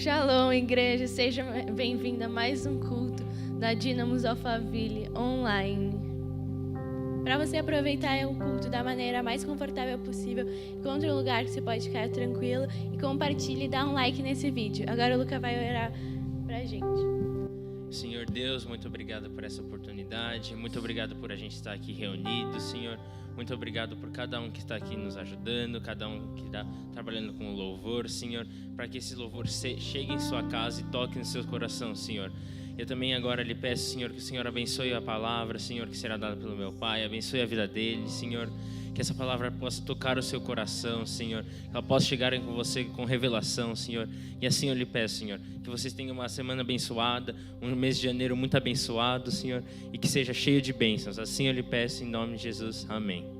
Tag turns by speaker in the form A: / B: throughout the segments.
A: Shalom, igreja, seja bem-vinda a mais um culto da Dynamos Alphaville online. Para você aproveitar o culto da maneira mais confortável possível, encontre um lugar que você pode ficar tranquilo e compartilhe e dá um like nesse vídeo. Agora o Luca vai orar pra gente.
B: Senhor Deus, muito obrigado por essa oportunidade, muito obrigado por a gente estar aqui reunido, Senhor. Muito obrigado por cada um que está aqui nos ajudando, cada um que está trabalhando com o louvor, Senhor, para que esse louvor chegue em sua casa e toque no seu coração, Senhor. Eu também agora lhe peço, Senhor, que o Senhor abençoe a palavra, Senhor, que será dada pelo meu Pai, abençoe a vida dele, Senhor, que essa palavra possa tocar o seu coração, Senhor, que ela possa chegar com você com revelação, Senhor, e assim eu lhe peço, Senhor, que vocês tenham uma semana abençoada, um mês de janeiro muito abençoado, Senhor, e que seja cheio de bênçãos, assim eu lhe peço em nome de Jesus, amém.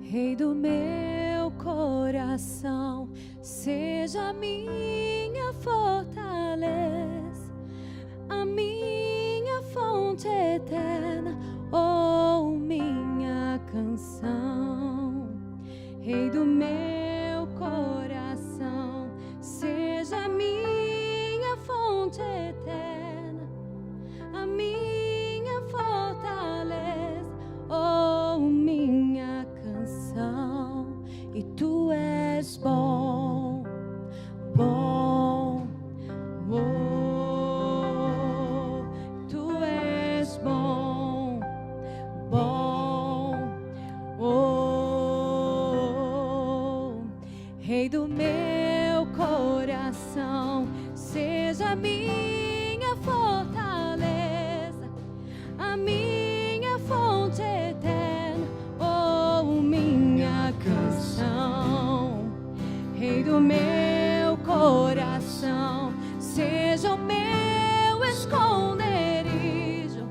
C: Rei do meu coração, seja a minha fortaleza, a minha fonte eterna, ou minha canção. Rei do meu coração, seja a minha fonte eterna, a minha fortaleza, ou minha canção. E tu és bom, bom, oh, tu és bom, bom, oh, Rei do meu coração, seja a minha fortaleza, a minha fonte eterna, oh, minha canção. Rei do meu coração, seja o meu esconderijo,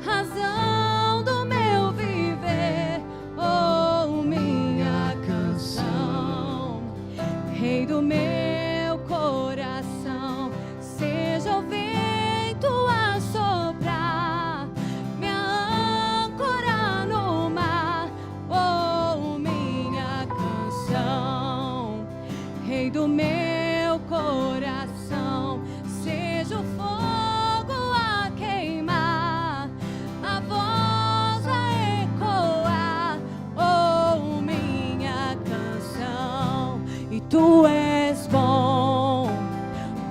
C: razão do meu viver, oh, minha canção. Rei do meu coração, seja o vento a soprar, minha âncora no mar, oh, minha canção. Rei do meu coração, seja o fogo a queimar, a voz a ecoar, oh, minha canção. E tu és bom,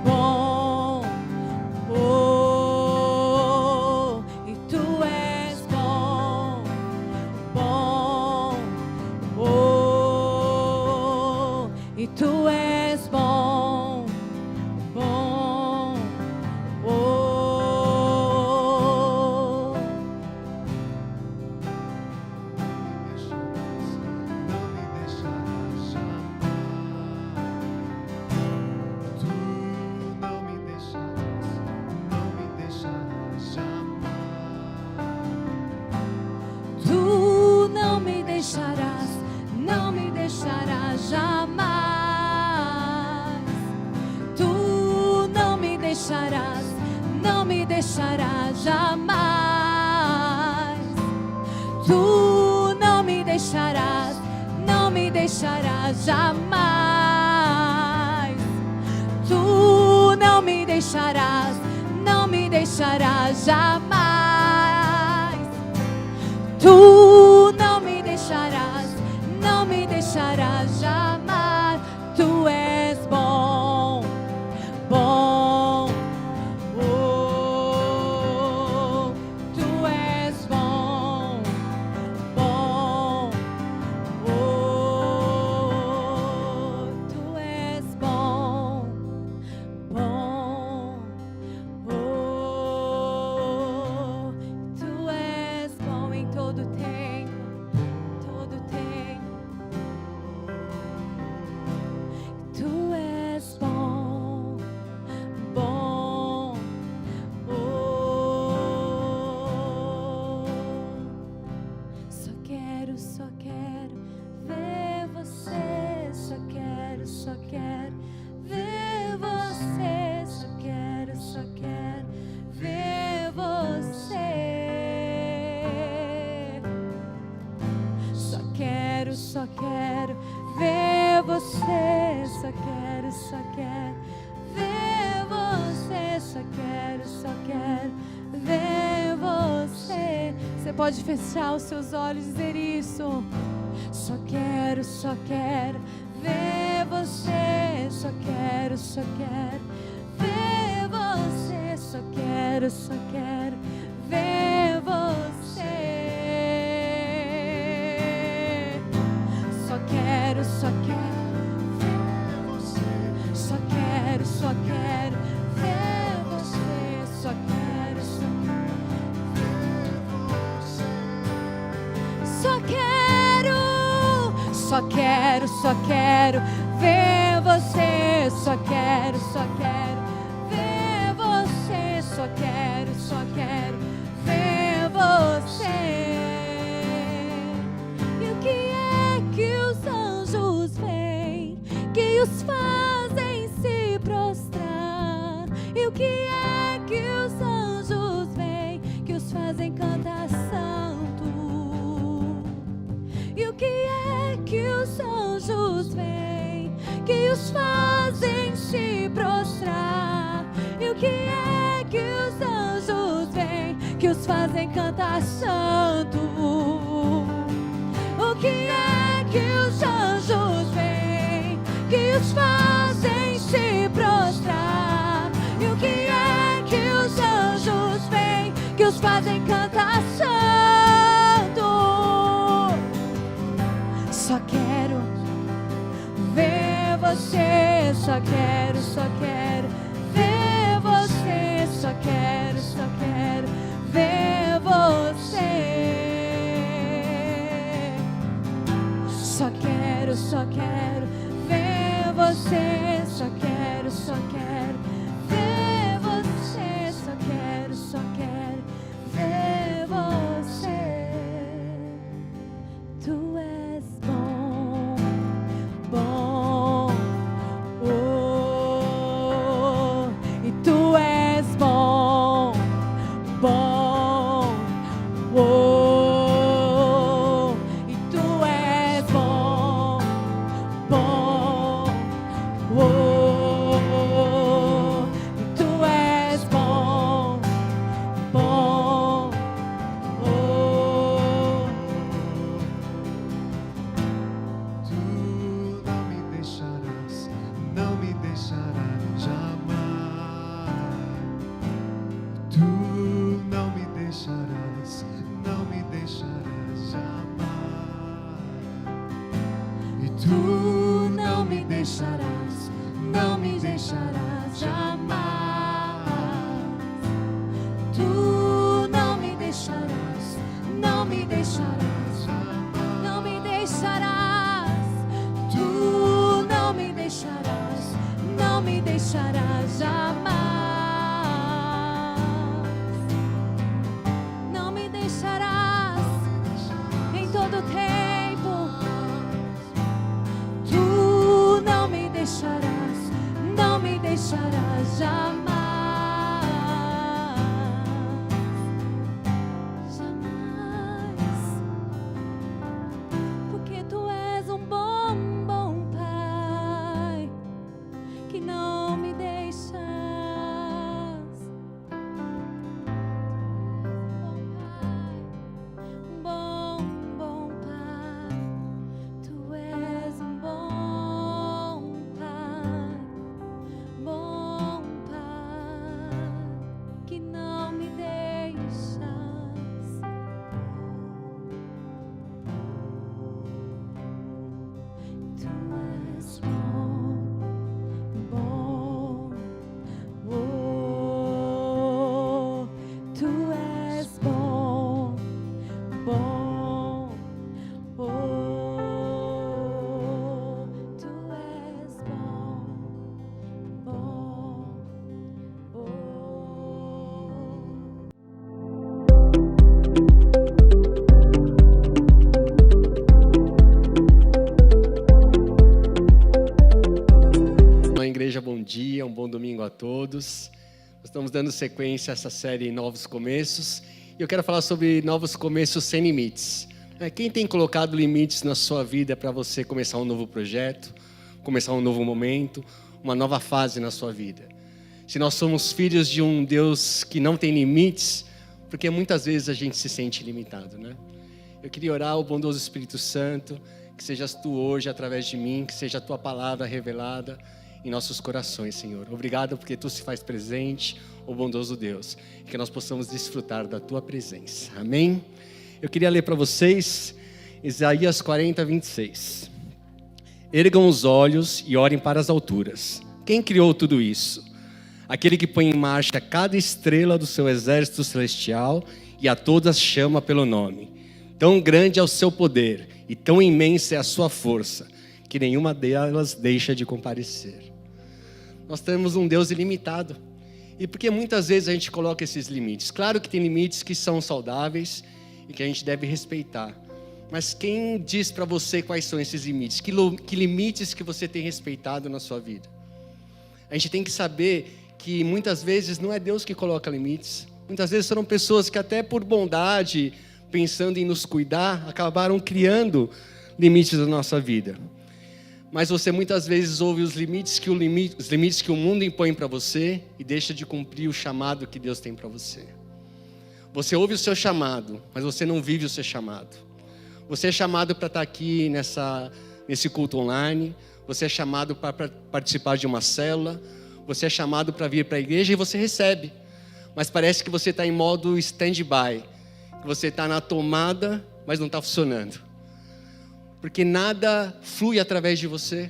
C: bom, oh, e tu és bom, bom, oh, e tu és bom, bom, oh. Tu não me deixarás, não me deixarás jamais. Tu não me deixarás, não me deixarás jamais. Tu não me deixarás, não me deixarás jamais. Tu não me deixarás, não me deixarás jamais. Tu não me deixarás, não me deixarás jamais. Tu és bom, bom, oh, tu és bom, bom, oh, tu és bom, bom, oh, tu és bom em todo tempo, todo tempo. pode fechar os seus olhos e dizer isso. Só quero ver você. Só quero ver você. Só quero ver você. Só quero ver você. Só quero ver você. Só quero ver você. Só quero ver você. Só quero ver você. Só quero ver você. E o que é que os anjos veem, que os fazem se prostrar? E o que é que os anjos veem, que os fazem cantar santo? E o que é que os anjos veem, que os fazem se prostrar? E o que é que os anjos veem, que os fazem cantar santo? O que é que os anjos veem, que os fazem se prostrar? E o que é que os anjos veem, que os fazem cantar santo? Só quero ver você. Só quero ver você. Só quero ver você. Só quero ver você. Só quero ver você. Só quero ver você. Tu és bom, oh, e tu és bom, oh, e tu és bom, oh, e tu és bom, oh.
D: Tu não me deixarás jamais. Tu não me deixarás jamais. E tu não me deixarás jamais. Tu não me deixarás jamais. Não me deixarás. Tu não me deixarás jamais. Não me deixarás em todo tempo. Tu não me deixarás jamais. Jamais. Porque tu és um bom Pai, que não me deixas. Bom Pai, tu és um bom Pai, que não me deixas. Tu és bom, oh, tu és bom, oh, tu és bom, oh.
E: Olá, igreja, bom dia, um bom domingo a todos. Nós estamos dando sequência a essa série Novos Começos e eu quero falar sobre novos começos sem limites. Quem tem colocado limites na sua vida para você começar um novo projeto, começar um novo momento, uma nova fase na sua vida? Se nós somos filhos de um Deus que não tem limites, Porque muitas vezes a gente se sente limitado, né? Eu queria orar ao bondoso Espírito Santo, que sejas tu hoje através de mim, que seja a tua palavra revelada em nossos corações, Senhor. Obrigado porque tu se faz presente, ó bondoso Deus, e que nós possamos desfrutar da tua presença. Amém? Eu queria ler para vocês Isaías 40, 26. Ergam os olhos e olhem para as alturas. Quem criou tudo isso? Aquele que põe em marcha cada estrela do seu exército celestial e a todas chama pelo nome. Tão grande é o seu poder e tão imensa é a sua força, que nenhuma delas deixa de comparecer. Nós temos um Deus ilimitado. E porque muitas vezes a gente coloca esses limites? Claro que tem limites que são saudáveis e que a gente deve respeitar. Mas quem diz para você quais são esses limites? Que limites que você tem respeitado na sua vida? A gente tem que saber que muitas vezes não é Deus que coloca limites. Muitas vezes foram pessoas que até por bondade, pensando em nos cuidar, acabaram criando limites na nossa vida. Mas você muitas vezes ouve os limites que o mundo impõe para você e deixa de cumprir o chamado que Deus tem para você. Você ouve o seu chamado, mas você não vive o seu chamado. Você é chamado para estar aqui nesse culto online. Você é chamado para participar de uma célula. Você é chamado para vir para a igreja e você recebe. Mas parece que você está em modo stand-by. Que você está na tomada, mas não está funcionando. Porque nada flui através de você.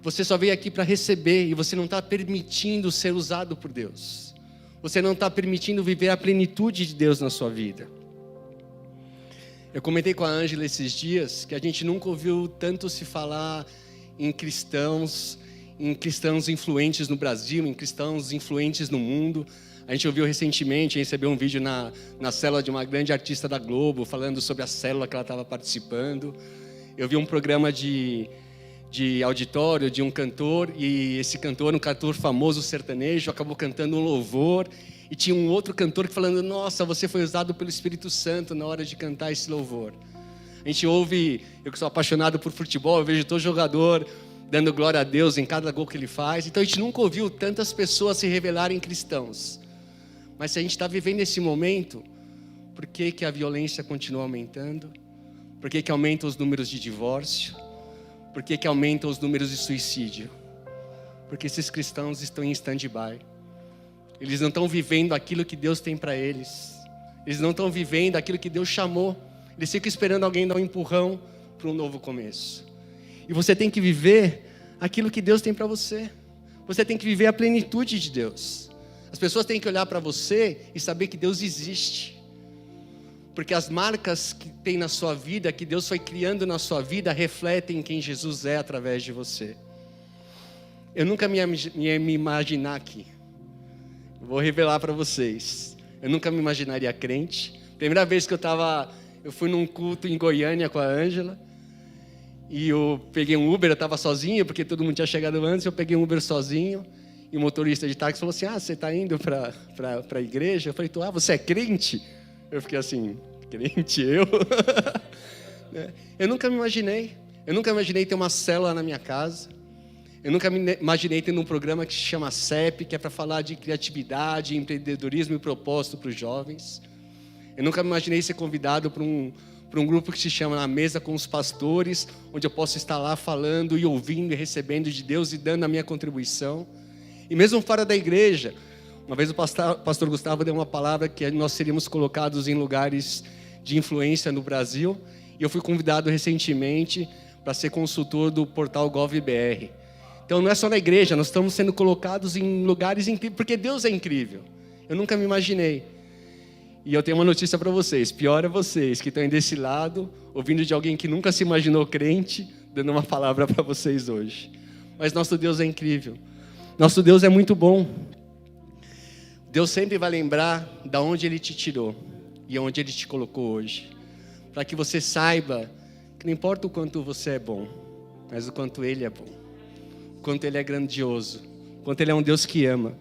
E: Você só veio aqui para receber e você não está permitindo ser usado por Deus. Você não está permitindo viver a plenitude de Deus na sua vida. Eu comentei com a Ângela esses dias que a gente nunca ouviu tanto se falar em cristãos influentes no Brasil, em cristãos influentes no mundo. A gente ouviu recentemente, recebeu um vídeo na célula de uma grande artista da Globo, falando sobre a célula que ela estava participando. Eu vi um programa de auditório de um cantor, e esse cantor, um cantor famoso sertanejo, acabou cantando um louvor, e tinha um outro cantor que falando, nossa, você foi usado pelo Espírito Santo na hora de cantar esse louvor. A gente ouve, eu que sou apaixonado por futebol, eu vejo todo jogador dando glória a Deus em cada gol que ele faz. Então a gente nunca ouviu tantas pessoas se revelarem cristãos. Mas se a gente está vivendo esse momento, por que a violência continua aumentando? Por que aumentam os números de divórcio? Por que aumentam os números de suicídio? Porque esses cristãos estão em stand-by. Eles não estão vivendo aquilo que Deus tem para eles. Eles não estão vivendo aquilo que Deus chamou. Eles ficam esperando alguém dar um empurrão para um novo começo. E você tem que viver aquilo que Deus tem para você. Você tem que viver a plenitude de Deus. As pessoas têm que olhar para você e saber que Deus existe. Porque as marcas que tem na sua vida, que Deus foi criando na sua vida, refletem quem Jesus é através de você. Eu nunca ia me imaginar aqui. Vou revelar para vocês. Eu nunca me imaginaria crente. Primeira vez que eu fui num culto em Goiânia com a Ângela. E eu peguei um Uber, eu estava sozinho, porque todo mundo tinha chegado antes, eu peguei um Uber sozinho, e o motorista de táxi falou assim, você está indo para a igreja? Eu falei, você é crente? Eu fiquei assim, crente eu? Eu nunca me imaginei ter uma célula na minha casa, eu nunca me imaginei ter um programa que se chama CEP, que é para falar de criatividade, empreendedorismo e propósito para os jovens. Eu nunca me imaginei ser convidado para um grupo que se chama Na Mesa com os Pastores, onde eu posso estar lá falando e ouvindo e recebendo de Deus e dando a minha contribuição. E mesmo fora da igreja, uma vez o pastor Gustavo deu uma palavra que nós seríamos colocados em lugares de influência no Brasil, e eu fui convidado recentemente para ser consultor do portal GovBR. Então não é só na igreja, nós estamos sendo colocados em lugares incríveis, porque Deus é incrível. Eu nunca me imaginei. E eu tenho uma notícia para vocês, pior é vocês que estão desse lado, ouvindo de alguém que nunca se imaginou crente, dando uma palavra para vocês hoje. Mas nosso Deus é incrível, nosso Deus é muito bom. Deus sempre vai lembrar de onde Ele te tirou e onde Ele te colocou hoje, para que você saiba que não importa o quanto você é bom, mas o quanto Ele é bom, o quanto Ele é grandioso, o quanto Ele é um Deus que ama.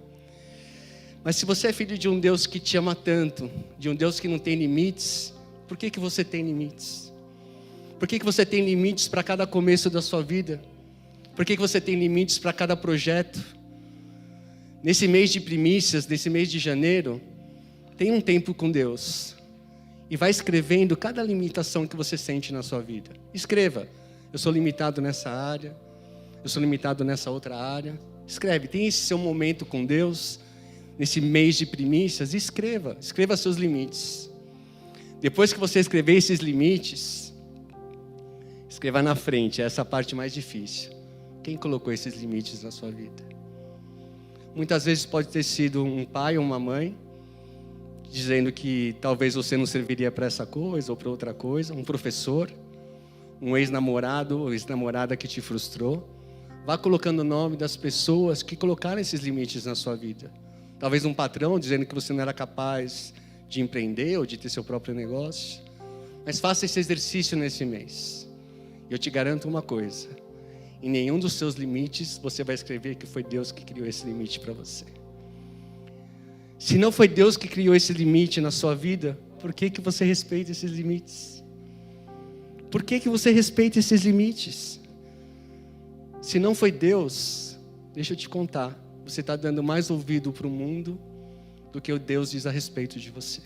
E: Mas se você é filho de um Deus que te ama tanto, de um Deus que não tem limites, por que você tem limites? Por que você tem limites para cada começo da sua vida? Por que você tem limites para cada projeto? Nesse mês de primícias, nesse mês de janeiro, Tem um tempo com Deus. E vai escrevendo cada limitação que você sente na sua vida. Escreva. Eu sou limitado nessa área. Eu sou limitado nessa outra área. Escreve. Tem esse seu momento com Deus. Nesse mês de primícias. Escreva. Escreva seus limites. Depois que você escrever esses limites, escreva na frente. Essa é a parte mais difícil. Quem colocou esses limites na sua vida? Muitas vezes pode ter sido um pai ou uma mãe, dizendo que talvez você não serviria para essa coisa ou para outra coisa. Um professor, um ex-namorado ou ex-namorada que te frustrou. Vá colocando o nome das pessoas que colocaram esses limites na sua vida. Talvez um patrão dizendo que você não era capaz de empreender ou de ter seu próprio negócio. Mas faça esse exercício nesse mês. E eu te garanto uma coisa. Em nenhum dos seus limites você vai escrever que foi Deus que criou esse limite para você. Se não foi Deus que criou esse limite na sua vida, por que você respeita esses limites? Por que você respeita esses limites? Se não foi Deus, deixa eu te contar, você está dando mais ouvido para o mundo do que o Deus diz a respeito de você.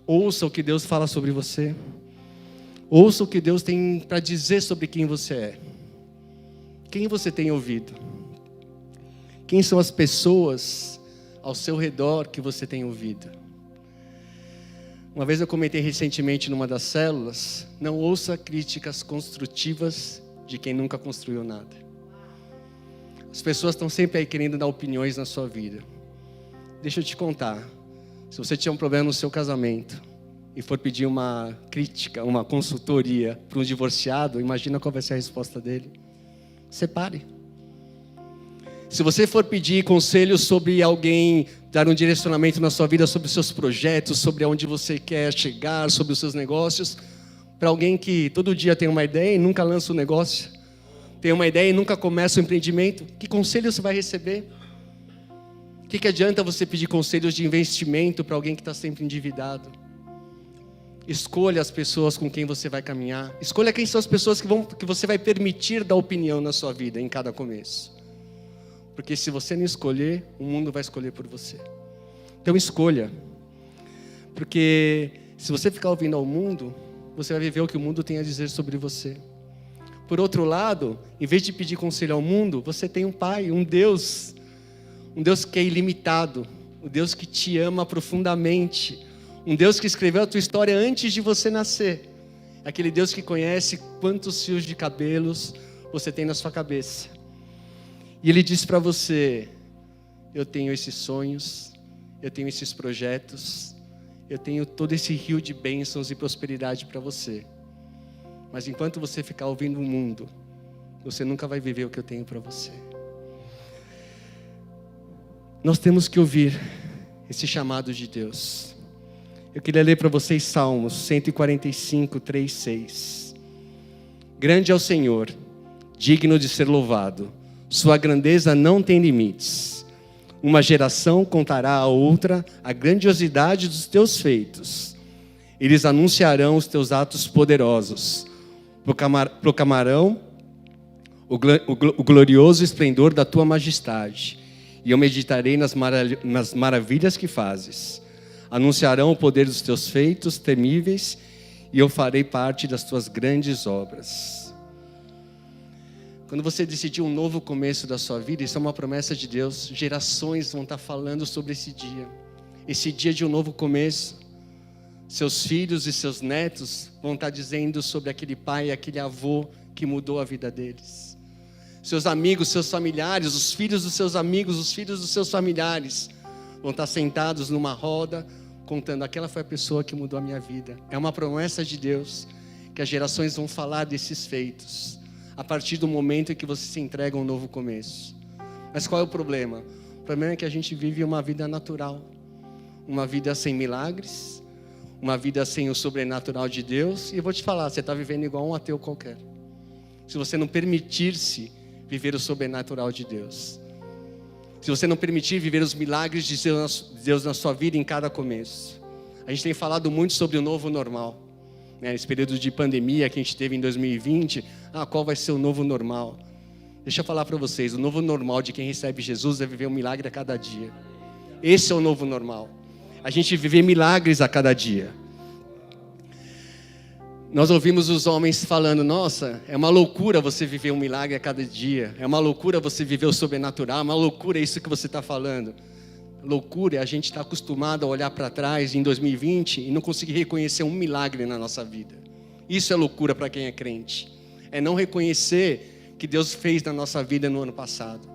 E: Ouça o que Deus fala sobre você. Ouça o que Deus tem para dizer sobre quem você é. Quem você tem ouvido? Quem são as pessoas ao seu redor que você tem ouvido? Uma vez eu comentei recentemente numa das células, não ouça críticas construtivas de quem nunca construiu nada. As pessoas estão sempre aí querendo dar opiniões na sua vida. Deixa eu te contar, se você tiver um problema no seu casamento e for pedir uma crítica, uma consultoria para um divorciado, imagina qual vai ser a resposta dele. Separe. Se você for pedir conselhos sobre alguém, dar um direcionamento na sua vida sobre os seus projetos, sobre aonde você quer chegar, sobre os seus negócios, para alguém que todo dia tem uma ideia e nunca lança um negócio, tem uma ideia e nunca começa o empreendimento, que conselho você vai receber? O que adianta você pedir conselhos de investimento para alguém que está sempre endividado? Escolha as pessoas com quem você vai caminhar. Escolha quem são as pessoas que você vai permitir dar opinião na sua vida em cada começo. Porque se você não escolher, o mundo vai escolher por você. Então escolha. Porque se você ficar ouvindo ao mundo, você vai viver o que o mundo tem a dizer sobre você. Por outro lado, em vez de pedir conselho ao mundo, você tem um Pai, um Deus que é ilimitado, um Deus que te ama profundamente, um Deus que escreveu a tua história antes de você nascer. Aquele Deus que conhece quantos fios de cabelos você tem na sua cabeça. E Ele diz para você, eu tenho esses sonhos, eu tenho esses projetos, eu tenho todo esse rio de bênçãos e prosperidade para você. Mas enquanto você ficar ouvindo o mundo, você nunca vai viver o que eu tenho para você. Nós temos que ouvir esse chamado de Deus. Eu queria ler para vocês Salmos 145, 3, 6. Grande é o Senhor, digno de ser louvado. Sua grandeza não tem limites. Uma geração contará à outra a grandiosidade dos teus feitos. Eles anunciarão os teus atos poderosos. Proclamarão o glorioso esplendor da tua majestade. E eu meditarei nas maravilhas que fazes. Anunciarão o poder dos teus feitos temíveis, e eu farei parte das tuas grandes obras. Quando você decidir um novo começo da sua vida, isso é uma promessa de Deus. Gerações vão estar falando sobre esse dia de um novo começo. Seus filhos e seus netos vão estar dizendo sobre aquele pai, aquele avô que mudou a vida deles. Seus amigos, seus familiares, os filhos dos seus amigos, os filhos dos seus familiares vão estar sentados numa roda, contando, aquela foi a pessoa que mudou a minha vida. É uma promessa de Deus, que as gerações vão falar desses feitos, a partir do momento em que você se entrega a um novo começo. Mas qual é o problema? O problema é que a gente vive uma vida natural, uma vida sem milagres, uma vida sem o sobrenatural de Deus. E eu vou te falar, você está vivendo igual um ateu qualquer, se você não permitir-se viver o sobrenatural de Deus. Se você não permitir viver os milagres de Deus na sua vida em cada começo. A gente tem falado muito sobre o novo normal, né? Esse período de pandemia que a gente teve em 2020, qual vai ser o novo normal? Deixa eu falar para vocês, o novo normal de quem recebe Jesus é viver um milagre a cada dia. Esse é o novo normal. a gente viver milagres a cada dia. Nós ouvimos os homens falando, nossa, é uma loucura você viver um milagre a cada dia. É uma loucura você viver o sobrenatural. É uma loucura isso que você está falando. Loucura é a gente estar acostumado a olhar para trás em 2020 e não conseguir reconhecer um milagre na nossa vida. Isso é loucura para quem é crente. É não reconhecer que Deus fez na nossa vida no ano passado.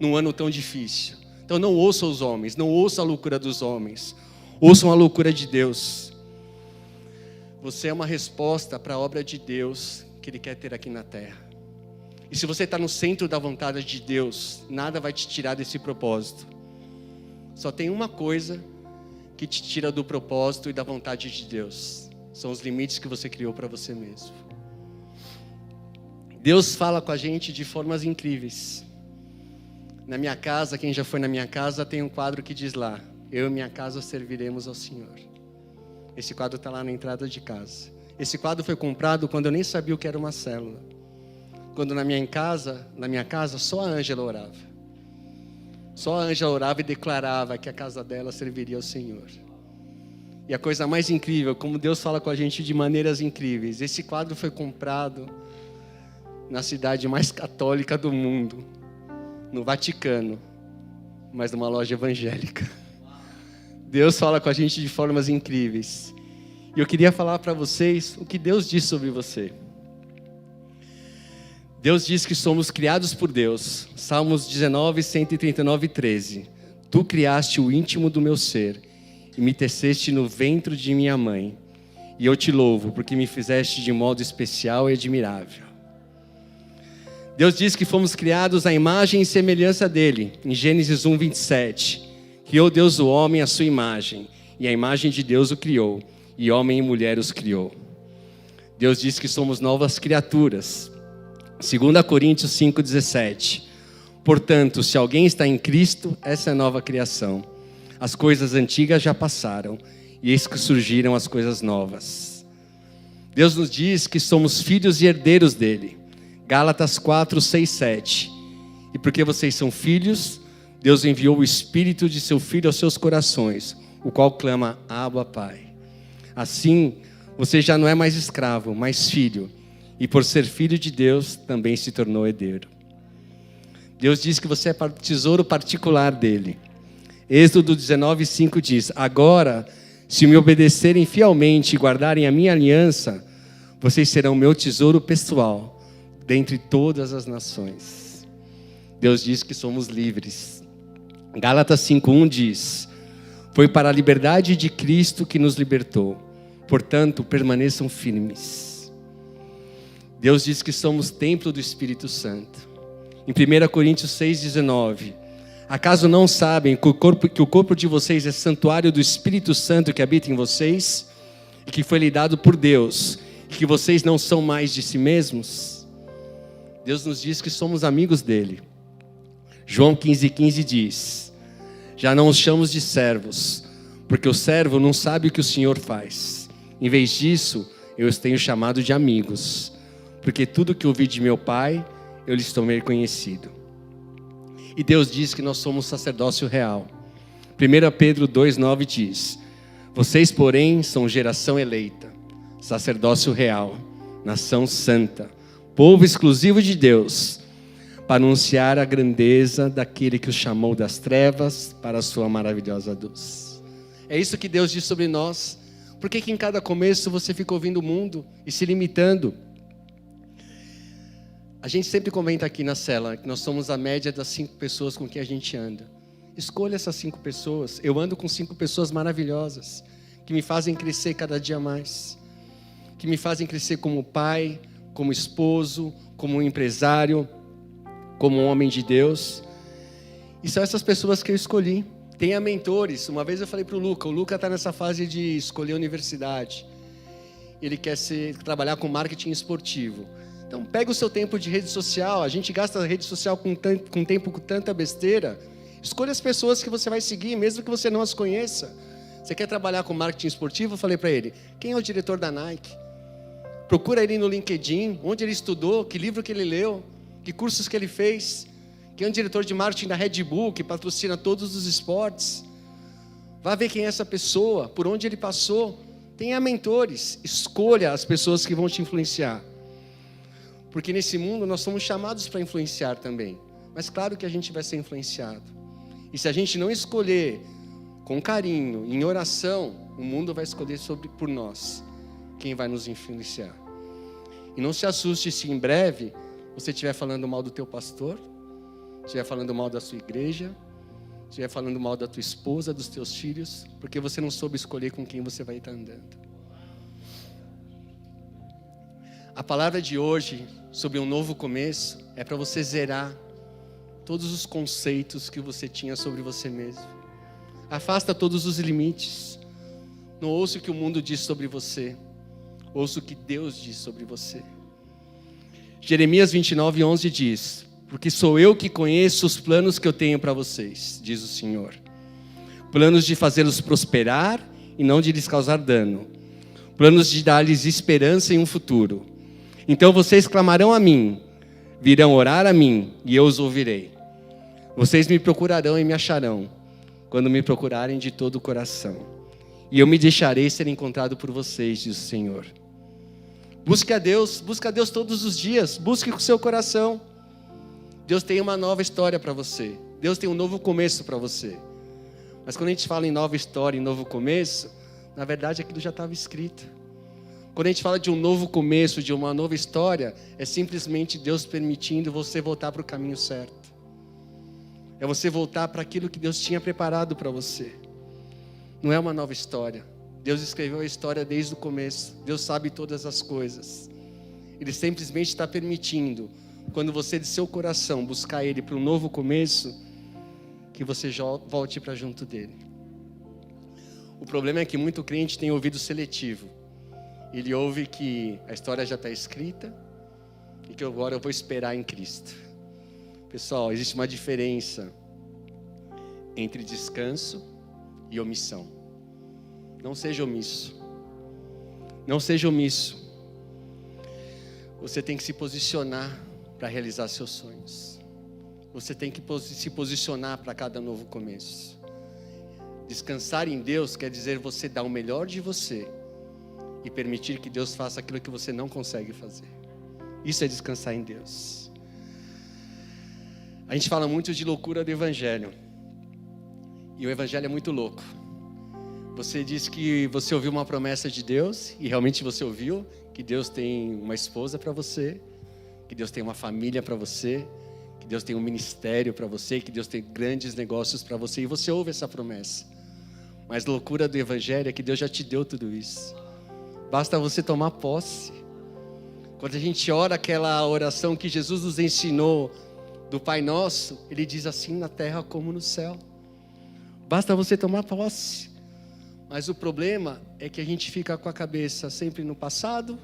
E: Num ano tão difícil. Então não ouça os homens, não ouça a loucura dos homens. Ouçam a loucura de Deus. Você é uma resposta para a obra de Deus que Ele quer ter aqui na terra. E se você está no centro da vontade de Deus, nada vai te tirar desse propósito. Só tem uma coisa que te tira do propósito e da vontade de Deus. São os limites que você criou para você mesmo. Deus fala com a gente de formas incríveis. Na minha casa, quem já foi na minha casa, tem um quadro que diz lá, eu e minha casa serviremos ao Senhor. Esse quadro está lá na entrada de casa. Esse quadro foi comprado quando eu nem sabia o que era uma célula. Quando na minha casa, só a Ângela orava. Só a Ângela orava e declarava que a casa dela serviria ao Senhor. E a coisa mais incrível, como Deus fala com a gente de maneiras incríveis. Esse quadro foi comprado na cidade mais católica do mundo, no Vaticano, mas numa loja evangélica. Deus fala com a gente de formas incríveis. E eu queria falar para vocês o que Deus diz sobre você. Deus diz que somos criados por Deus. Salmos 19, 139, 13. Tu criaste o íntimo do meu ser e me teceste no ventre de minha mãe. E eu te louvo porque me fizeste de modo especial e admirável. Deus diz que fomos criados à imagem e semelhança dele. Em Gênesis 1, 27. Criou Deus o homem à sua imagem, e a imagem de Deus o criou, e homem e mulher os criou. Deus diz que somos novas criaturas. 2 Coríntios 5,17. Portanto, se alguém está em Cristo, essa é a nova criação. As coisas antigas já passaram, e eis que surgiram as coisas novas. Deus nos diz que somos filhos e herdeiros dele. Gálatas 4, 6, 7. E porque vocês são filhos, Deus enviou o Espírito de seu Filho aos seus corações, o qual clama, Abba, Pai. Assim, você já não é mais escravo, mas filho. E por ser filho de Deus, também se tornou herdeiro. Deus diz que você é tesouro particular dele. Êxodo 19, 5 diz, agora, se me obedecerem fielmente e guardarem a minha aliança, vocês serão meu tesouro pessoal, dentre todas as nações. Deus diz que somos livres. Gálatas 5:1 diz, foi para a liberdade de Cristo que nos libertou, portanto permaneçam firmes. Deus diz que somos templo do Espírito Santo. Em 1 Coríntios 6:19, acaso não sabem que o corpo de vocês é santuário do Espírito Santo que habita em vocês, e que foi lhe dado por Deus, e que vocês não são mais de si mesmos? Deus nos diz que somos amigos dele. João 15:15 diz, já não os chamamos de servos, porque o servo não sabe o que o Senhor faz. Em vez disso, eu os tenho chamado de amigos, porque tudo que ouvi de meu Pai, eu lhes tomei conhecido. E Deus diz que nós somos sacerdócio real. 1 Pedro 2:9 diz, vocês, porém, são geração eleita, sacerdócio real, nação santa, povo exclusivo de Deus, para anunciar a grandeza daquele que os chamou das trevas para a sua maravilhosa luz. É isso que Deus diz sobre nós. Por que em cada começo você fica ouvindo o mundo e se limitando? A gente sempre comenta aqui na cela que nós somos a média das 5 pessoas com quem a gente anda. Escolha essas 5 pessoas. Eu ando com 5 pessoas maravilhosas, que me fazem crescer cada dia mais, que me fazem crescer como pai, como esposo, como empresário, como um homem de Deus. E são essas pessoas que eu escolhi. Tenha mentores. Uma vez eu falei para o Luca está nessa fase de escolher a universidade. Ele quer trabalhar com marketing esportivo. Então pega o seu tempo de rede social. A gente gasta a rede social com tempo com tanta besteira. Escolha as pessoas que você vai seguir, mesmo que você não as conheça. Você quer trabalhar com marketing esportivo? Eu falei para ele, quem é o diretor da Nike? Procura ele no LinkedIn, onde ele estudou, que livro que ele leu, que cursos que ele fez. Quem é o diretor de marketing da Red Bull, que patrocina todos os esportes. Vá ver quem é essa pessoa, por onde ele passou. Tenha mentores, escolha as pessoas que vão te influenciar. Porque nesse mundo nós somos chamados para influenciar também. Mas claro que a gente vai ser influenciado. E se a gente não escolher com carinho, em oração, o mundo vai escolher por nós quem vai nos influenciar. E não se assuste se em breve você estiver falando mal do teu pastor, estiver falando mal da sua igreja, estiver falando mal da tua esposa, dos teus filhos, porque você não soube escolher com quem você vai estar andando. A palavra de hoje sobre um novo começo é para você zerar todos os conceitos que você tinha sobre você mesmo. Afasta todos os limites. Não ouça o que o mundo diz sobre você. Ouça o que Deus diz sobre você. Jeremias 29:11 diz: porque sou eu que conheço os planos que eu tenho para vocês, diz o Senhor. Planos de fazê-los prosperar e não de lhes causar dano. Planos de dar-lhes esperança em um futuro. Então vocês clamarão a mim, virão orar a mim e eu os ouvirei. Vocês me procurarão e me acharão, quando me procurarem de todo o coração. E eu me deixarei ser encontrado por vocês, diz o Senhor. Busque a Deus todos os dias, busque com o seu coração. Deus tem uma nova história para você. Deus tem um novo começo para você. Mas quando a gente fala em nova história, em novo começo, na verdade aquilo já estava escrito. Quando a gente fala de um novo começo, de uma nova história, é simplesmente Deus permitindo você voltar para o caminho certo. É você voltar para aquilo que Deus tinha preparado para você. Não é uma nova história. Deus escreveu a história desde o começo. Deus sabe todas as coisas. Ele simplesmente está permitindo, quando você de seu coração buscar Ele para um novo começo, que você volte para junto dEle. O problema é que muito crente tem ouvido seletivo. Ele ouve que a história já está escrita e que agora eu vou esperar em Cristo. Pessoal, existe uma diferença entre descanso e omissão. Não seja omisso. Não seja omisso. Você tem que se posicionar para realizar seus sonhos. Você tem que se posicionar para cada novo começo. Descansar em Deus quer dizer você dar o melhor de você e permitir que Deus faça aquilo que você não consegue fazer. Isso é descansar em Deus. A gente fala muito de loucura do Evangelho. E o Evangelho é muito louco. Você diz que você ouviu uma promessa de Deus, e realmente você ouviu, que Deus tem uma esposa para você, que Deus tem uma família para você, que Deus tem um ministério para você, que Deus tem grandes negócios para você, e você ouve essa promessa. Mas a loucura do Evangelho é que Deus já te deu tudo isso. Basta você tomar posse. Quando a gente ora aquela oração que Jesus nos ensinou do Pai Nosso, Ele diz assim: na terra como no céu. Basta você tomar posse. Mas o problema é que a gente fica com a cabeça sempre no passado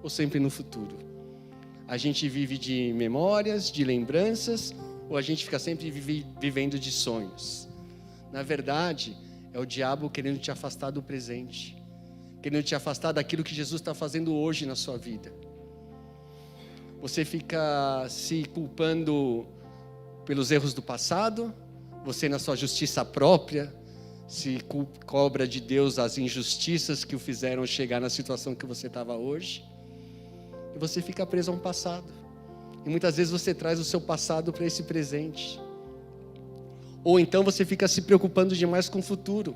E: ou sempre no futuro. A gente vive de memórias, de lembranças, ou a gente fica sempre vivendo de sonhos. Na verdade, é o diabo querendo te afastar do presente, querendo te afastar daquilo que Jesus está fazendo hoje na sua vida. Você fica se culpando pelos erros do passado, você na sua justiça própria se cobra de Deus as injustiças que o fizeram chegar na situação que você estava hoje, e você fica preso a um passado. E muitas vezes você traz o seu passado para esse presente. Ou então você fica se preocupando demais com o futuro.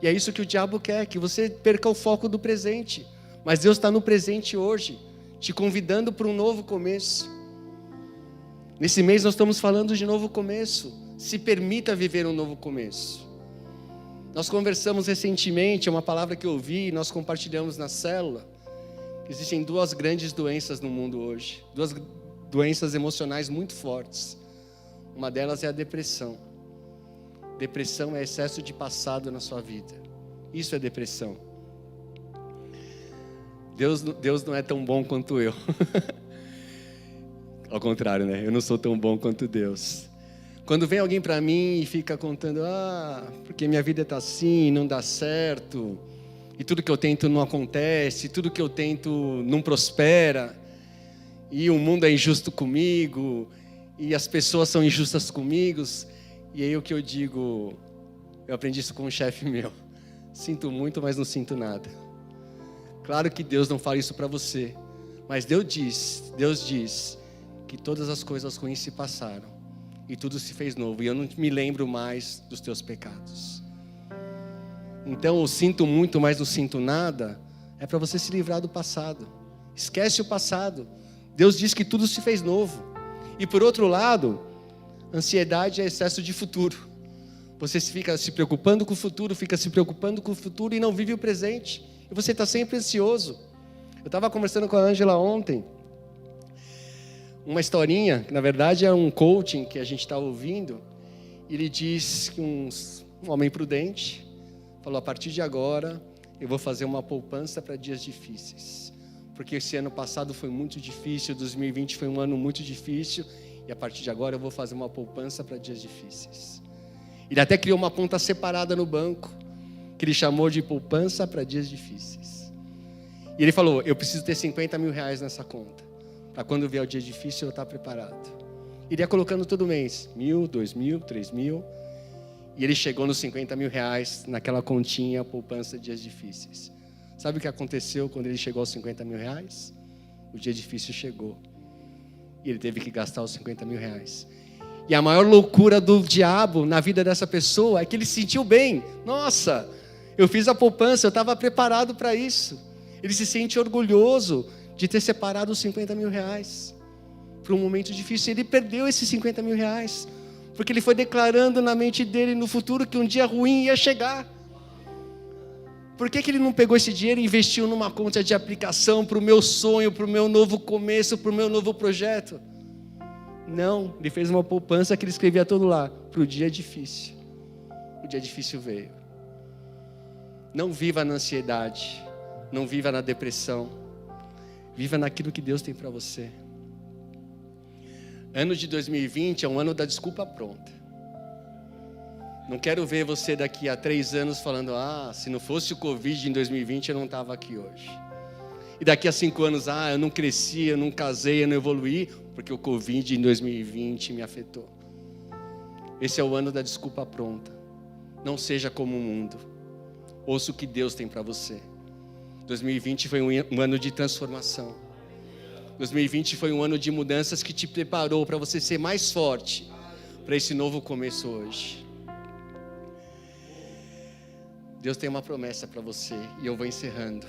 E: E é isso que o diabo quer, que você perca o foco do presente. Mas Deus está no presente hoje, te convidando para um novo começo. Nesse mês nós estamos falando de novo começo. Se permita viver um novo começo. Nós conversamos recentemente, é uma palavra que eu ouvi, nós compartilhamos na célula. Existem duas grandes doenças no mundo hoje. Duas doenças emocionais muito fortes. Uma delas é a depressão. Depressão é excesso de passado na sua vida. Isso é depressão. Deus não é tão bom quanto eu. Ao contrário, né? Eu não sou tão bom quanto Deus. Quando vem alguém para mim e fica contando, porque minha vida está assim, não dá certo, e tudo que eu tento não acontece, tudo que eu tento não prospera, e o mundo é injusto comigo, e as pessoas são injustas comigo, e aí o que eu digo, Eu aprendi isso com um chefe meu. Sinto muito, mas não sinto nada. Claro que Deus não fala isso para você, mas Deus diz que todas as coisas ruins se passaram e tudo se fez novo, e eu não me lembro mais dos teus pecados. Então, eu sinto muito, mas não sinto nada, é para você se livrar do passado. Esquece o passado. Deus diz que tudo se fez novo. E por outro lado, ansiedade é excesso de futuro. Você fica se preocupando com o futuro, e não vive o presente. E você está sempre ansioso. Eu estava conversando com a Ângela ontem, uma historinha, que na verdade é um coaching que a gente está ouvindo. Ele diz que um homem prudente falou: a partir de agora eu vou fazer uma poupança para dias difíceis. Porque esse ano passado foi muito difícil, 2020 foi um ano muito difícil, e a partir de agora eu vou fazer uma poupança para dias difíceis. Ele até criou uma conta separada no banco, que ele chamou de poupança para dias difíceis. E ele falou: eu preciso ter 50 mil reais nessa conta, para quando vier o dia difícil eu estar preparado. Ele ia colocando todo mês, 1.000, 2.000, 3.000, e ele chegou nos 50 mil reais naquela continha poupança dias difíceis. Sabe o que aconteceu quando ele chegou aos 50 mil reais? O dia difícil chegou, e ele teve que gastar os 50 mil reais. E a maior loucura do diabo na vida dessa pessoa é que ele se sentiu bem. Nossa, eu fiz a poupança, eu estava preparado para isso. Ele se sente orgulhoso de ter separado os 50 mil reais para um momento difícil. Ele perdeu esses 50 mil reais, porque ele foi declarando na mente dele no futuro que um dia ruim ia chegar. Por que ele não pegou esse dinheiro e investiu numa conta de aplicação para o meu sonho, para o meu novo começo, para o meu novo projeto? Não, ele fez uma poupança que ele escrevia tudo lá, para o dia difícil. O dia difícil veio. Não viva na ansiedade, não viva na depressão, viva naquilo que Deus tem para você. Ano de 2020 é um ano da desculpa pronta. Não quero ver você daqui a 3 anos falando: se não fosse o Covid em 2020 eu não estava aqui hoje. E daqui a 5 anos, eu não cresci, eu não casei, eu não evoluí, porque o Covid em 2020 me afetou. Esse é o ano da desculpa pronta. Não seja como o mundo. Ouça o que Deus tem para você. 2020 foi um ano de transformação. 2020 foi um ano de mudanças que te preparou para você ser mais forte para esse novo começo hoje. Deus tem uma promessa para você e eu vou encerrando.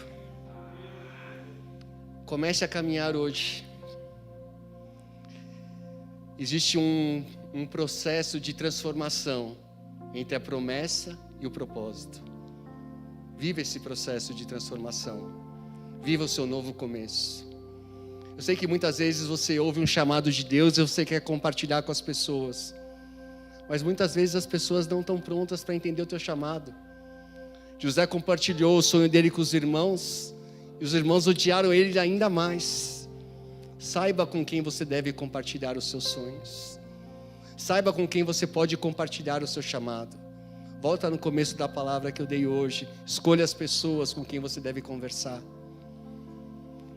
E: Comece a caminhar hoje. Existe um processo de transformação entre a promessa e o propósito. Viva esse processo de transformação. Viva o seu novo começo. Eu sei que muitas vezes você ouve um chamado de Deus e você quer compartilhar com as pessoas. Mas muitas vezes as pessoas não estão prontas para entender o teu chamado. José compartilhou o sonho dele com os irmãos, e os irmãos odiaram ele ainda mais. Saiba com quem você deve compartilhar os seus sonhos. Saiba com quem você pode compartilhar o seu chamado. Volta no começo da palavra que eu dei hoje. Escolha as pessoas com quem você deve conversar.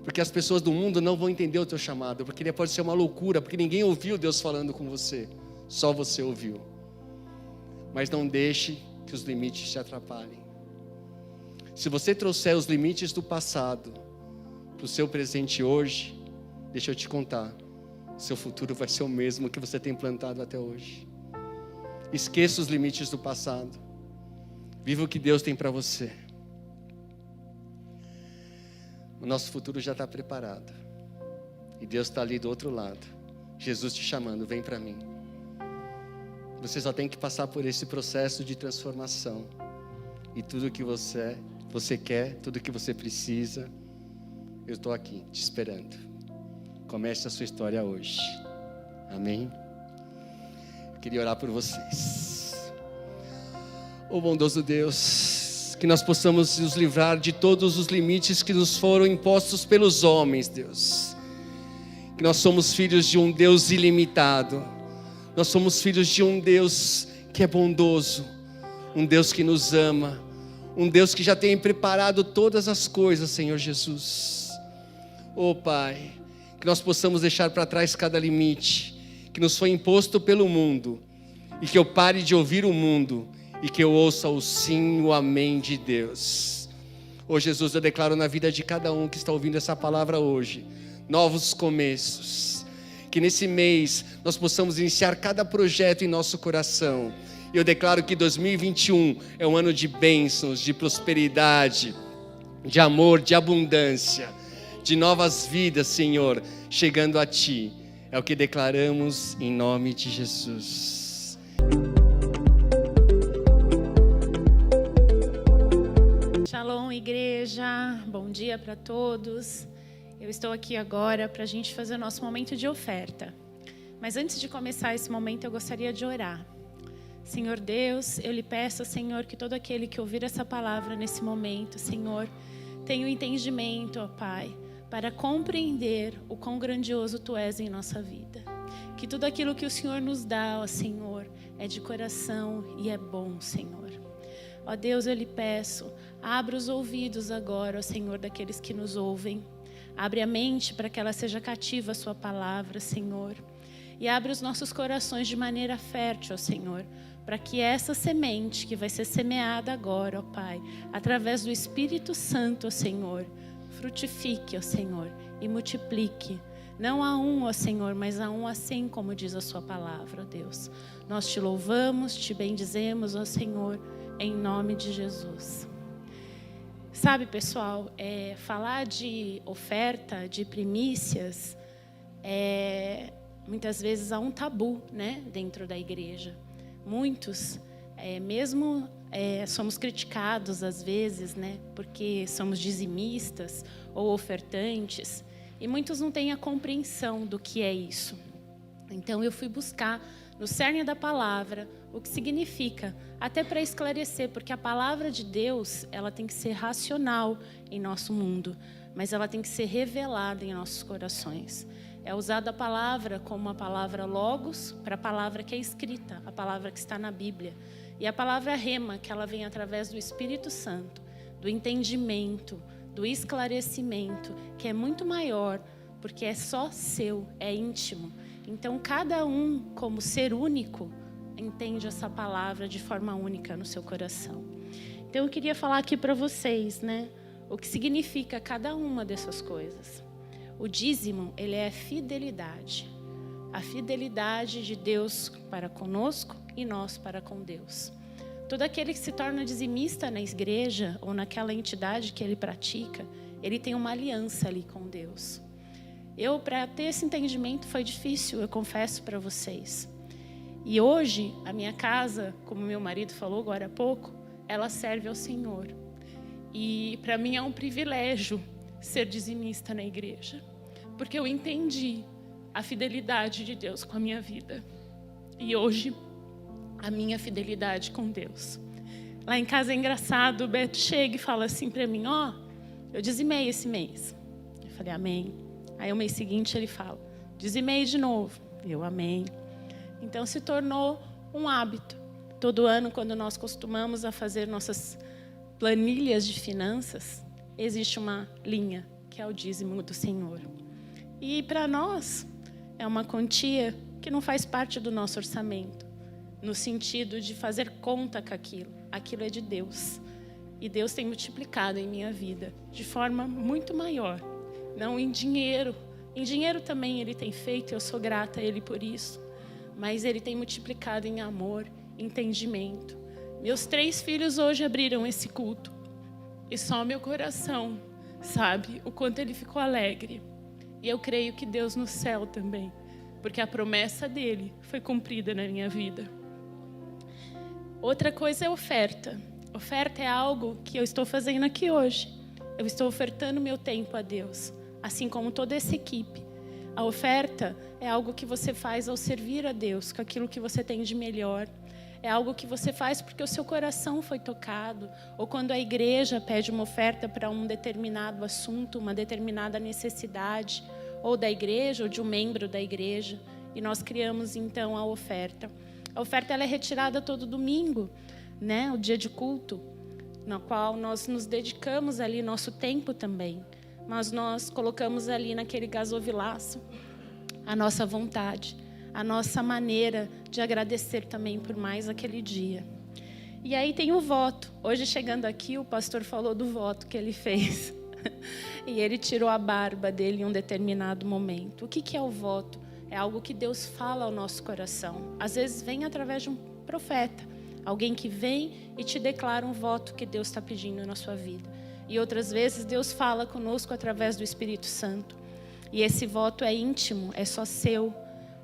E: Porque as pessoas do mundo não vão entender o teu chamado, porque ele pode ser uma loucura, porque ninguém ouviu Deus falando com você. Só você ouviu. Mas não deixe que os limites te atrapalhem. Se você trouxer os limites do passado para o seu presente hoje, deixa eu te contar, seu futuro vai ser o mesmo que você tem plantado até hoje. Esqueça os limites do passado. Viva o que Deus tem para você. O nosso futuro já está preparado. E Deus está ali do outro lado. Jesus te chamando, vem para mim. Você só tem que passar por esse processo de transformação. E tudo que você quer, tudo que você precisa, eu estou aqui te esperando. Comece a sua história hoje. Amém? Eu queria orar por vocês. Ô bondoso Deus, que nós possamos nos livrar de todos os limites que nos foram impostos pelos homens, Deus. Que nós somos filhos de um Deus ilimitado. Nós somos filhos de um Deus que é bondoso, um Deus que nos ama, um Deus que já tem preparado todas as coisas, Senhor Jesus. Ó Pai, que nós possamos deixar para trás cada limite que nos foi imposto pelo mundo, e que eu pare de ouvir o mundo e que eu ouça o sim e o amém de Deus. Ô Jesus, eu declaro na vida de cada um que está ouvindo essa palavra hoje, novos começos. Que nesse mês nós possamos iniciar cada projeto em nosso coração. E eu declaro que 2021 é um ano de bênçãos, de prosperidade, de amor, de abundância, de novas vidas, Senhor, chegando a Ti. É o que declaramos em nome de Jesus.
F: Shalom, igreja. Bom dia para todos. Eu estou aqui agora para a gente fazer o nosso momento de oferta. Mas antes de começar esse momento, eu gostaria de orar. Senhor Deus, eu lhe peço, Senhor, que todo aquele que ouvir essa palavra nesse momento, Senhor, tenha o entendimento, ó Pai, para compreender o quão grandioso Tu és em nossa vida. Que tudo aquilo que o Senhor nos dá, ó Senhor, é de coração e é bom, Senhor. Ó Deus, eu lhe peço, abra os ouvidos agora, ó Senhor, daqueles que nos ouvem. Abre a mente para que ela seja cativa à Sua palavra, Senhor. E abre os nossos corações de maneira fértil, ó Senhor, para que essa semente que vai ser semeada agora, ó Pai, através do Espírito Santo, ó Senhor, frutifique, ó Senhor, e multiplique. Não a um, ó Senhor, mas a um a 100, como diz a Sua palavra, ó Deus. Nós Te louvamos, Te bendizemos, ó Senhor, em nome de Jesus. Sabe, pessoal, falar de oferta, de primícias, muitas vezes há um tabu, né, dentro da igreja. Muitos, somos criticados às vezes, né, porque somos dizimistas ou ofertantes, e muitos não têm a compreensão do que é isso. Então eu fui buscar no cerne da palavra o que significa, até para esclarecer, porque a palavra de Deus, ela tem que ser racional em nosso mundo, mas ela tem que ser revelada em nossos corações. É usada a palavra como a palavra logos para a palavra que é escrita, a palavra que está na Bíblia. E a palavra rema, que ela vem através do Espírito Santo, do entendimento, do esclarecimento, que é muito maior, porque é só seu, é íntimo. Então, cada um, como ser único, entende essa palavra de forma única no seu coração. Então, eu queria falar aqui para vocês, né, o que significa cada uma dessas coisas. O dízimo, ele é fidelidade. A fidelidade de Deus para conosco e nós para com Deus. Todo aquele que se torna dizimista na igreja ou naquela entidade que ele pratica, ele tem uma aliança ali com Deus. Para ter esse entendimento foi difícil, eu confesso para vocês. E hoje, a minha casa, como meu marido falou agora há pouco, ela serve ao Senhor. E para mim é um privilégio ser dizimista na igreja, porque eu entendi a fidelidade de Deus com a minha vida. E hoje, a minha fidelidade com Deus. Lá em casa é engraçado, o Beto chega e fala assim para mim, eu dizimei esse mês. Eu falei, amém. Aí o mês seguinte ele fala, dizimei de novo. Eu, amém. Então se tornou um hábito. Todo ano, quando nós costumamos a fazer nossas planilhas de finanças, existe uma linha, que é o dízimo do Senhor. E para nós, é uma quantia que não faz parte do nosso orçamento, no sentido de fazer conta com aquilo. Aquilo é de Deus. E Deus tem multiplicado em minha vida de forma muito maior. Não em dinheiro. Em dinheiro também Ele tem feito, eu sou grata a Ele por isso. Mas Ele tem multiplicado em amor, entendimento. Meus 3 filhos hoje abriram esse culto. E só meu coração sabe o quanto ele ficou alegre. E eu creio que Deus no céu também. Porque a promessa dele foi cumprida na minha vida. Outra coisa é oferta. Oferta é algo que eu estou fazendo aqui hoje. Eu estou ofertando meu tempo a Deus. Assim como toda essa equipe. A oferta é algo que você faz ao servir a Deus, com aquilo que você tem de melhor. É algo que você faz porque o seu coração foi tocado, ou quando a igreja pede uma oferta para um determinado assunto, uma determinada necessidade, ou da igreja, ou de um membro da igreja, e nós criamos então a oferta. A oferta ela é retirada todo domingo, né, o dia de culto, no qual nós nos dedicamos ali nosso tempo também. Mas nós colocamos ali naquele gasofilaço a nossa vontade, a nossa maneira de agradecer também por mais aquele dia. E aí tem o voto. Hoje, chegando aqui, o pastor falou do voto que ele fez. E ele tirou a barba dele em um determinado momento. O que é o voto? É algo que Deus fala ao nosso coração. Às vezes vem através de um profeta. Alguém que vem e te declara um voto que Deus está pedindo na sua vida. E outras vezes Deus fala conosco através do Espírito Santo. E esse voto é íntimo, é só seu.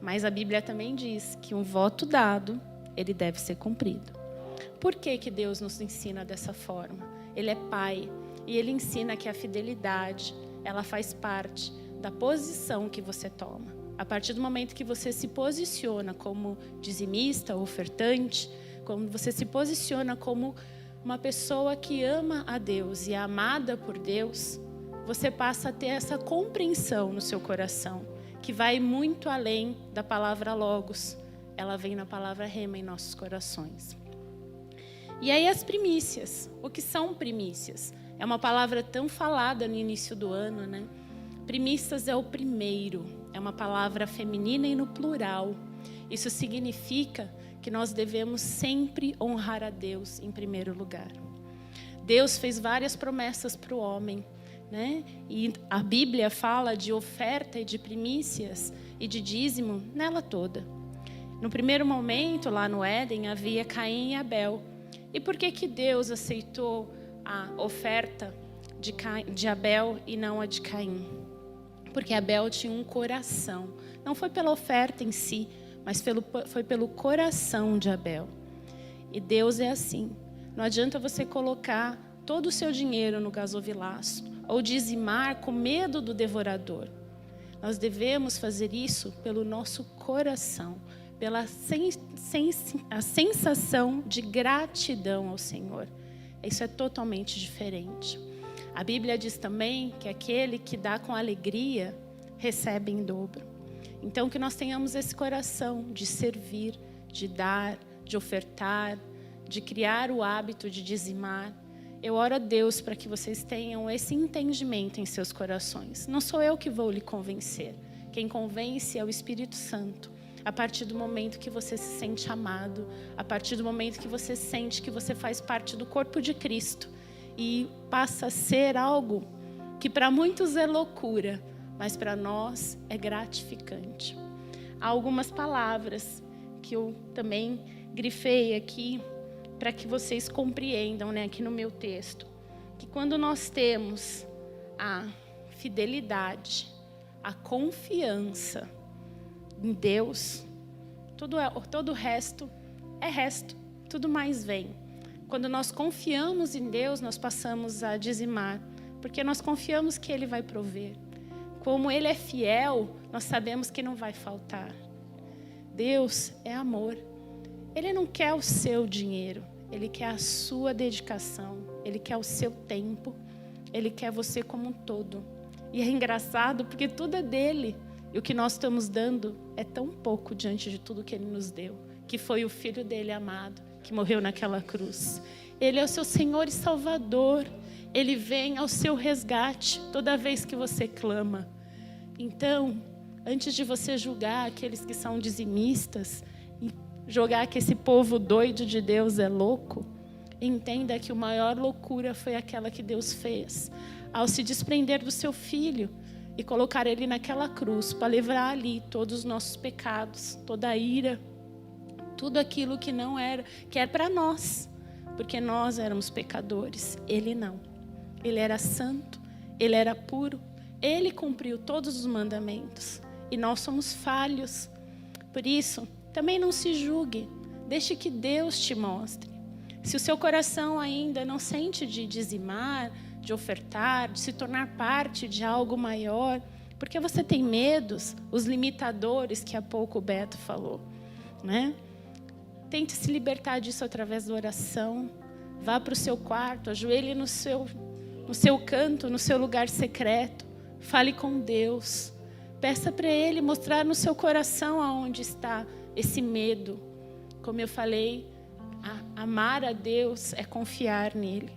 F: Mas a Bíblia também diz que um voto dado, ele deve ser cumprido. Por que que Deus nos ensina dessa forma? Ele é Pai e Ele ensina que a fidelidade, ela faz parte da posição que você toma. A partir do momento que você se posiciona como dizimista, ofertante, quando você se posiciona como uma pessoa que ama a Deus e é amada por Deus, você passa a ter essa compreensão no seu coração, que vai muito além da palavra logos. Ela vem na palavra rema em nossos corações. E aí as primícias. O que são primícias? É uma palavra tão falada no início do ano, né? Primícias é o primeiro. É uma palavra feminina e no plural. Isso significa que nós devemos sempre honrar a Deus em primeiro lugar. Deus fez várias promessas para o homem, né? E a Bíblia fala de oferta e de primícias e de dízimo nela toda. No primeiro momento, lá no Éden, havia Caim e Abel. E por que que Deus aceitou a oferta de Abel e não a de Caim? Porque Abel tinha um coração. Não foi pela oferta em si, mas foi pelo coração de Abel. E Deus é assim. Não adianta você colocar todo o seu dinheiro no gasofilaço ou dizimar com medo do devorador. Nós devemos fazer isso pelo nosso coração, pela a sensação de gratidão ao Senhor. Isso é totalmente diferente. A Bíblia diz também que aquele que dá com alegria recebe em dobro. Então, que nós tenhamos esse coração de servir, de dar, de ofertar, de criar o hábito de dizimar. Eu oro a Deus para que vocês tenham esse entendimento em seus corações. Não sou eu que vou lhe convencer. Quem convence é o Espírito Santo. A partir do momento que você se sente amado, a partir do momento que você sente que você faz parte do corpo de Cristo e passa a ser algo que para muitos é loucura, mas para nós é gratificante. Há algumas palavras que eu também grifei aqui para que vocês compreendam, né, aqui no meu texto, que quando nós temos a fidelidade, a confiança em Deus, todo o resto é resto, tudo mais vem. Quando nós confiamos em Deus, nós passamos a dizimar, porque nós confiamos que Ele vai prover. Como Ele é fiel, nós sabemos que não vai faltar. Deus é amor. Ele não quer o seu dinheiro, Ele quer a sua dedicação, Ele quer o seu tempo, Ele quer você como um todo. E é engraçado porque tudo é dele. E o que nós estamos dando é tão pouco diante de tudo que Ele nos deu, que foi o Filho dele amado, que morreu naquela cruz. Ele é o seu Senhor e Salvador. Ele vem ao seu resgate toda vez que você clama. Então, antes de você julgar aqueles que são dizimistas, e jogar que esse povo doido de Deus é louco, entenda que a maior loucura foi aquela que Deus fez, ao se desprender do seu Filho, e colocar Ele naquela cruz para livrar ali todos os nossos pecados, toda a ira, tudo aquilo que não era, que é para nós, porque nós éramos pecadores. Ele não. Ele era santo, Ele era puro, Ele cumpriu todos os mandamentos e nós somos falhos. Por isso, também não se julgue, deixe que Deus te mostre. Se o seu coração ainda não sente de dizimar, de ofertar, de se tornar parte de algo maior, porque você tem medos, os limitadores que há pouco o Beto falou, né? Tente se libertar disso através da oração. Vá para o seu quarto, ajoelhe no seu canto, no seu lugar secreto. Fale com Deus. Peça para Ele mostrar no seu coração aonde está esse medo. Como eu falei, amar a Deus é confiar nele.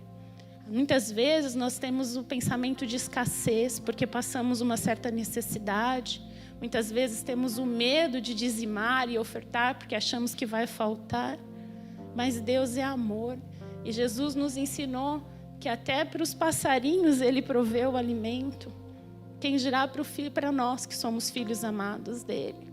F: Muitas vezes nós temos o pensamento de escassez, porque passamos uma certa necessidade. Muitas vezes temos o medo de dizimar e ofertar, porque achamos que vai faltar. mas Deus é amor. E Jesus nos ensinou que até para os passarinhos Ele proveu o alimento. Quem dirá para nós que somos filhos amados dEle?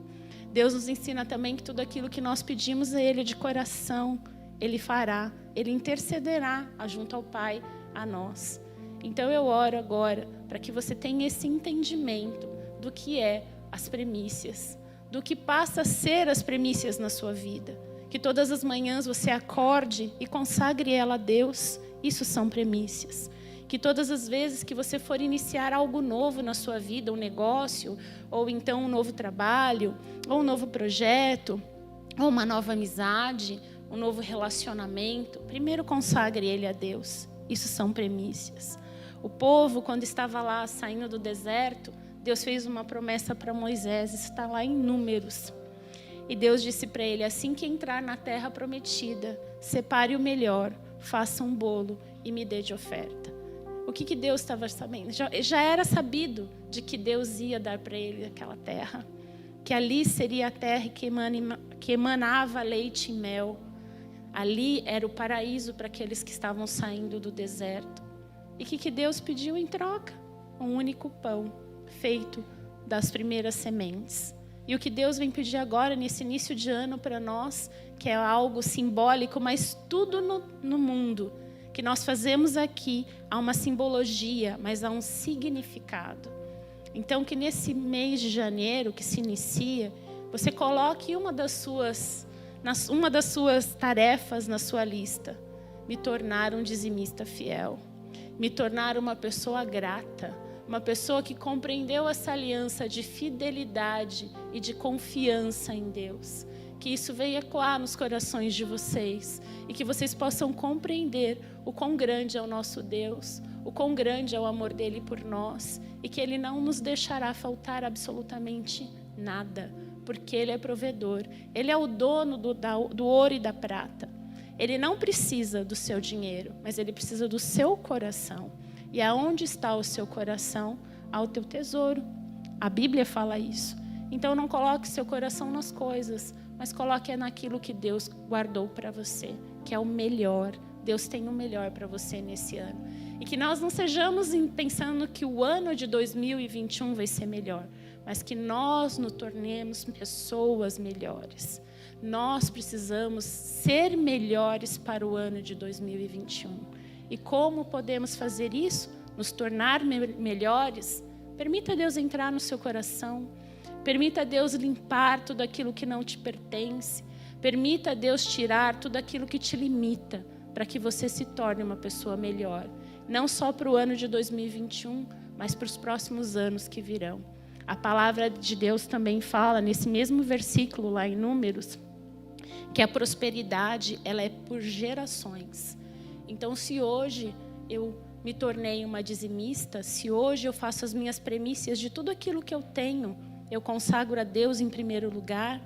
F: Deus nos ensina também que tudo aquilo que nós pedimos a Ele de coração, Ele fará. Ele intercederá junto ao Pai a nós. Então eu oro agora para que você tenha esse entendimento do que é as primícias, do que passa a ser as primícias na sua vida. Que todas as manhãs você acorde e consagre ela a Deus. Isso são primícias. Que todas as vezes que você for iniciar algo novo na sua vida, um negócio, ou então um novo trabalho, ou um novo projeto, ou uma nova amizade, um novo relacionamento, primeiro consagre ele a Deus. Isso são primícias. O povo, quando estava lá saindo do deserto, Deus fez uma promessa para Moisés, isso está lá em Números. E Deus disse para ele, assim que entrar na terra prometida, separe o melhor, faça um bolo e me dê de oferta. O que Deus estava sabendo? Já era sabido de que Deus ia dar para ele aquela terra. Que ali seria a terra que emanava leite e mel. Ali era o paraíso para aqueles que estavam saindo do deserto. E que Deus pediu em troca? Um único pão, feito das primeiras sementes. E o que Deus vem pedir agora, nesse início de ano para nós, que é algo simbólico, mas tudo no mundo que nós fazemos aqui, há uma simbologia, mas há um significado. Então, que nesse mês de janeiro, que se inicia, você coloque uma das suas tarefas na sua lista. Me tornar um dizimista fiel. Me tornar uma pessoa grata. Uma pessoa que compreendeu essa aliança de fidelidade e de confiança em Deus. Que isso venha ecoar nos corações de vocês. E que vocês possam compreender o quão grande é o nosso Deus. O quão grande é o amor dele por nós. E que ele não nos deixará faltar absolutamente nada. Porque ele é provedor. Ele é o dono do ouro e da prata. Ele não precisa do seu dinheiro, mas ele precisa do seu coração. E aonde está o seu coração, há o teu tesouro. A Bíblia fala isso. Então não coloque seu coração nas coisas, mas coloque naquilo que Deus guardou para você, que é o melhor. Deus tem o melhor para você nesse ano. E que nós não sejamos pensando que o ano de 2021 vai ser melhor, mas que nós nos tornemos pessoas melhores. Nós precisamos ser melhores para o ano de 2021. E como podemos fazer isso? Nos tornar melhores? Permita Deus entrar no seu coração. Permita Deus limpar tudo aquilo que não te pertence. Permita Deus tirar tudo aquilo que te limita, para que você se torne uma pessoa melhor. Não só para o ano de 2021, mas para os próximos anos que virão. A palavra de Deus também fala, nesse mesmo versículo lá em Números, que a prosperidade ela é por gerações. Então, se hoje eu me tornei uma dizimista, se hoje eu faço as minhas primícias de tudo aquilo que eu tenho, eu consagro a Deus em primeiro lugar,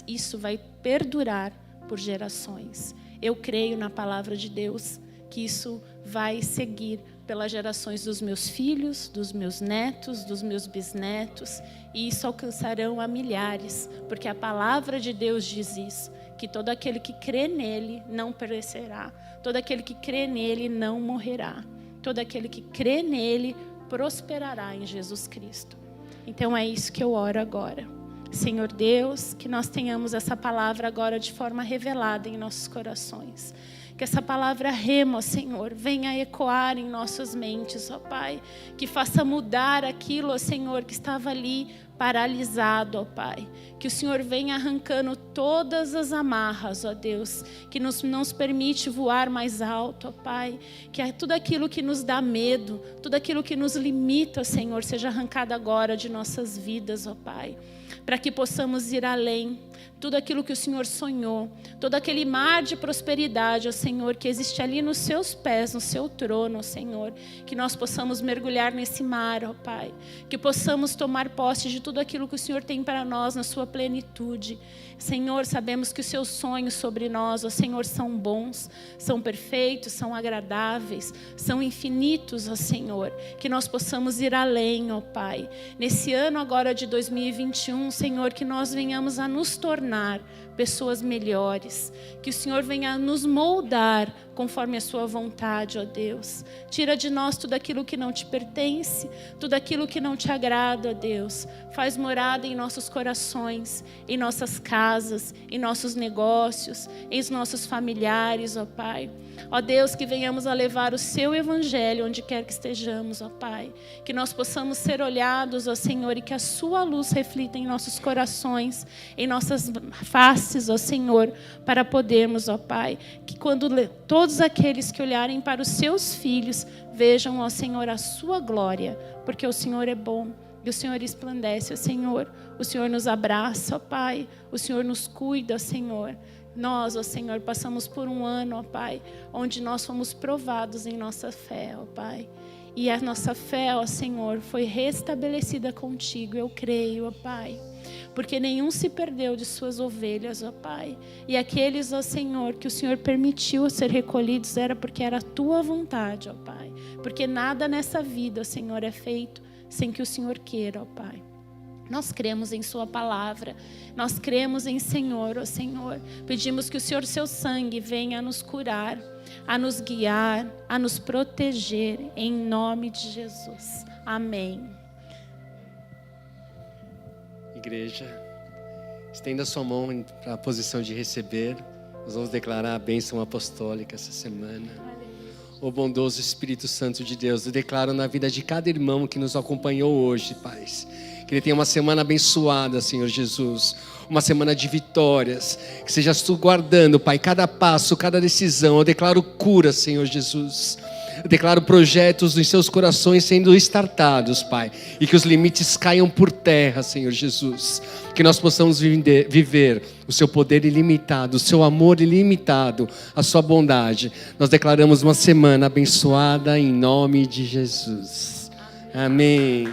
F: isso vai perdurar por gerações. Eu creio na palavra de Deus que isso vai seguir pelas gerações dos meus filhos, dos meus netos, dos meus bisnetos, e isso alcançarão a milhares, porque a palavra de Deus diz isso, que todo aquele que crê nele não perecerá, todo aquele que crê nele não morrerá, todo aquele que crê nele prosperará em Jesus Cristo. Então é isso que eu oro agora. Senhor Deus, que nós tenhamos essa palavra agora de forma revelada em nossos corações. Que essa palavra rema, Senhor, venha ecoar em nossas mentes, ó Pai. Que faça mudar aquilo, ó Senhor, que estava ali paralisado, ó Pai. Que o Senhor venha arrancando todas as amarras, ó Deus, que não nos permite voar mais alto, ó Pai. Que tudo aquilo que nos dá medo, tudo aquilo que nos limita, ó Senhor, seja arrancado agora de nossas vidas, ó Pai. Para que possamos ir além, tudo aquilo que o Senhor sonhou, todo aquele mar de prosperidade, ó Senhor, que existe ali nos seus pés, no seu trono, ó Senhor, que nós possamos mergulhar nesse mar, ó Pai, que possamos tomar posse de tudo aquilo que o Senhor tem para nós na sua plenitude. Senhor, sabemos que os seus sonhos sobre nós, ó Senhor, são bons, são perfeitos, são agradáveis, são infinitos, ó Senhor, que nós possamos ir além, ó Pai. Nesse ano agora de 2021, Senhor, que nós venhamos a nos tornar pessoas melhores. Que o Senhor venha nos moldar conforme a sua vontade, ó Deus. Tira de nós tudo aquilo que não te pertence, tudo aquilo que não te agrada, ó Deus. Faz morada em nossos corações, em nossas casas, em nossos negócios, em nossos familiares, ó Pai. Ó Deus, que venhamos a levar o seu evangelho onde quer que estejamos, ó Pai. Que nós possamos ser olhados, ó Senhor, e que a sua luz reflita em nossos corações, em nossas faces, ó Senhor, para podermos, ó Pai, que quando todos aqueles que olharem para os seus filhos vejam, ó Senhor, a sua glória, porque o Senhor é bom. E o Senhor resplandece, ó Senhor. O Senhor nos abraça, ó Pai. O Senhor nos cuida, ó Senhor. Nós, ó Senhor, passamos por um ano, ó Pai, onde nós fomos provados em nossa fé, ó Pai. E a nossa fé, ó Senhor, foi restabelecida contigo, eu creio, ó Pai. Porque nenhum se perdeu de suas ovelhas, ó Pai. E aqueles, ó Senhor, que o Senhor permitiu ser recolhidos, era porque era a tua vontade, ó Pai. Porque nada nessa vida, ó Senhor, é feito sem que o Senhor queira, ó Pai. Nós cremos em sua palavra, nós cremos em Senhor, ó Senhor. Pedimos que o Senhor, seu sangue, venha a nos curar, a nos guiar, a nos proteger, em nome de Jesus. Amém.
E: Igreja, estenda sua mão para a posição de receber. Nós vamos declarar a bênção apostólica essa semana. O bondoso Espírito Santo de Deus, eu declaro na vida de cada irmão que nos acompanhou hoje, Pai, que ele tenha uma semana abençoada, Senhor Jesus, uma semana de vitórias, que seja tu guardando, Pai, cada passo, cada decisão. Eu declaro cura, Senhor Jesus. Eu declaro projetos nos seus corações sendo startados, Pai, e que os limites caiam por terra, Senhor Jesus. Que nós possamos viver o seu poder ilimitado, o seu amor ilimitado, a sua bondade. Nós declaramos uma semana abençoada em nome de Jesus. Amém.